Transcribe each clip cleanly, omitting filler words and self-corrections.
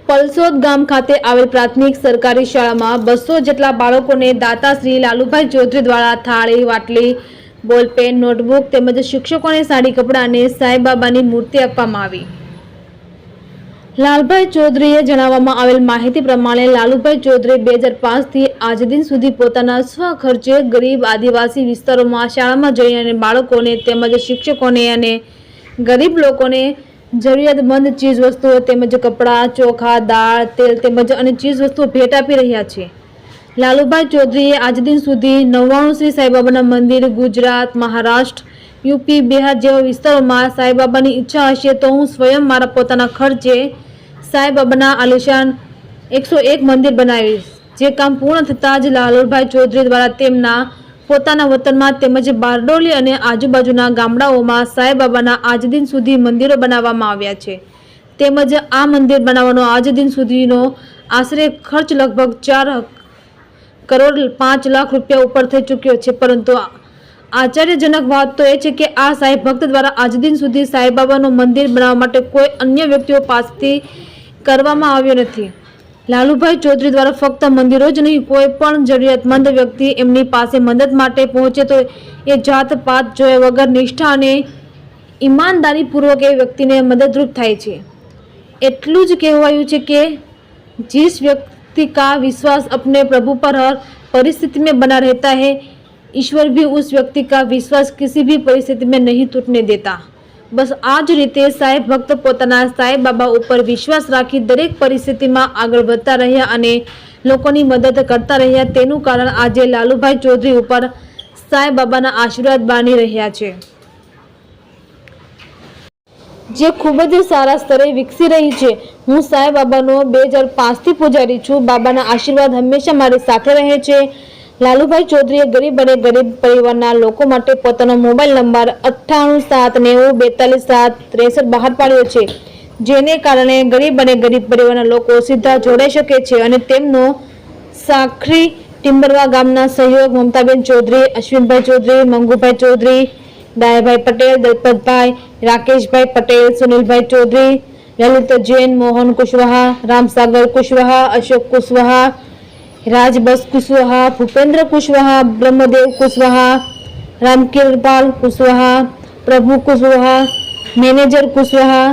પલસોદ ગામ ખાતે આવેલ પ્રાથમિક સરકારી શાળામાં 200 જેટલા બાળકોને દાતા શ્રી લાલુભાઈ ચૌધરી દ્વારા થાળી, વાટલી, બોલપેન, નોટબુક તેમજ શિક્ષકોને સાડી, કપડાં અને સાંઈબાબાની મૂર્તિ આપવામાં આવી। લાલભાઈ ચૌધરીએ જણાવવામાં આવેલ માહિતી પ્રમાણે લાલુભાઈ ચૌધરી 2005 થી આજ દિન સુધી પોતાના સ્વખર્ચે ગરીબ આદિવાસી વિસ્તારોમાં શાળામાં જઈ અને બાળકોને તેમજ શિક્ષકોને અને ગરીબ લોકોને જરૂરિયાતમંદ ચીજ વસ્તુઓ તેમજ કપડાં, ચોખા, દાળ, તેલ તેમજ અને ચીજ વસ્તુઓ ભેટ આપી રહ્યા છે। લાલુભાઈ ચૌધરીએ આજ દિન સુધી 99 શ્રી સાંઈબાબાના મંદિર ગુજરાત, મહારાષ્ટ્ર, યુપી, બિહાર જેવા વિસ્તારોમાં સાંઈબાબાની ઈચ્છા હશે તો હું સ્વયં મારા પોતાના ખર્ચે સાંઈબાબાના આલિશાન 101 મંદિર બનાવીશ। જે કામ પૂર્ણ થતાં જ લાલુભાઈ ચૌધરી દ્વારા તેમના પોતાના વતનમાં તેમજ બારડોલી અને આજુબાજુના ગામડાઓમાં સાંઈબાબાના આજ દિન સુધી મંદિરો બનાવવામાં આવ્યા છે। તેમજ આ મંદિર બનાવવાનો આજ દિન સુધીનો આશરે ખર્ચ લગભગ 4 કરોડ 5 લાખ રૂપિયા ઉપર થઈ ચૂક્યો છે। પરંતુ આશ્ચર્યજનક વાત તો એ છે કે આ સાંઈ ભક્ત દ્વારા આજ દિન સુધી સાંઈબાબાનું મંદિર બનાવવા માટે કોઈ અન્ય વ્યક્તિઓ પાસેથી કરવામાં આવ્યો નથી। લાલુભાઈ ચૌધરી દ્વારા ફક્ત મંદિરો જ નહીં, કોઈ પણ જરૂરિયાતમંદ વ્યક્તિ એમની પાસે મદદ માટે પહોંચે તો એ જાત પાત જોયા વગર નિષ્ઠા અને ઈમાનદારીપૂર્વક એ વ્યક્તિને મદદરૂપ થાય છે। એટલું જ કહેવાયું છે કે जिस व्यक्ति का विश्वास अपने प्रभु पर हर परिस्थिति में बना रहता है, ईश्वर भी उस व्यक्ति का विश्वास किसी भी परिस्थिति में नहीं टूटने देता। बस આ જ રીતે સાંઈ ભક્ત પોતાના સાંઈ બાબા ઉપર વિશ્વાસ રાખી દરેક પરિસ્થિતિમાં આગળ વધતા રહ્યા અને લોકોની મદદ કરતા રહ્યા। તેનું કારણ આજે લાલુભાઈ ચૌધરી ઉપર સાંઈ બાબાના આશીર્વાદ બની રહ્યા છે, જે ખૂબ જ સારા સ્તરે વિકસી રહી છે। હું સાંઈ બાબાનો 2005 થી પૂજારી છું। બાબાના આશીર્વાદ હંમેશા મારી સાથે રહે છે। લાલુભાઈ ચૌધરીએ ગરીબ અને ગરીબ પરિવારના લોકો માટે પોતાનો મોબાઈલ નંબર 9879424763 બહાર પાડ્યો છે, જેને કારણે ગરીબ અને ગરીબ પરિવારના લોકો સીધા જોડાઈ શકે છે અને તેમનો સાખરી ટિમ્બરવા ગામના સહયોગ મમતાબેન ચૌધરી, અશ્વિનભાઈ ચૌધરી, મંગુભાઈ ચૌધરી, દાયાભાઈ પટેલ, દલપતભાઈ, રાકેશભાઈ પટેલ, સુનિલભાઈ ચૌધરી, લલિત જૈન, મોહન કુશવાહા, રામસાગર કુશવાહા, અશોક કુશવાહા, राजबस कुशवाहा, भूपेंद्र कुशवाहा, ब्रह्मदेव कुशवाहा, रामकिरपाल कुशवाहा, प्रभु कुशवाहा, मैनेजर कुशवाहा,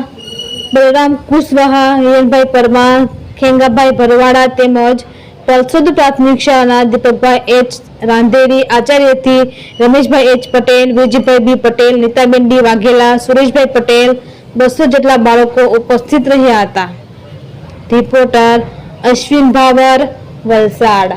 बलराम कुशवाहा, हिरणभाई परमार, खेंगाभाई भरवाड़ा તેમજ પલસોદ પ્રાથમિક શાળાના દીપકભાઈ એચ રાંધેરી, આચાર્યથી રમેશભાઈ એચ પટેલ, વિજયભાઈ બી પટેલ, નીતાબેન ડી વાઘેલા, સુરેશભાઈ પટેલ 200 જેટલા બાળકો ઉપસ્થિત રહ્યા હતા। Reporter Ashwin power, Valsad.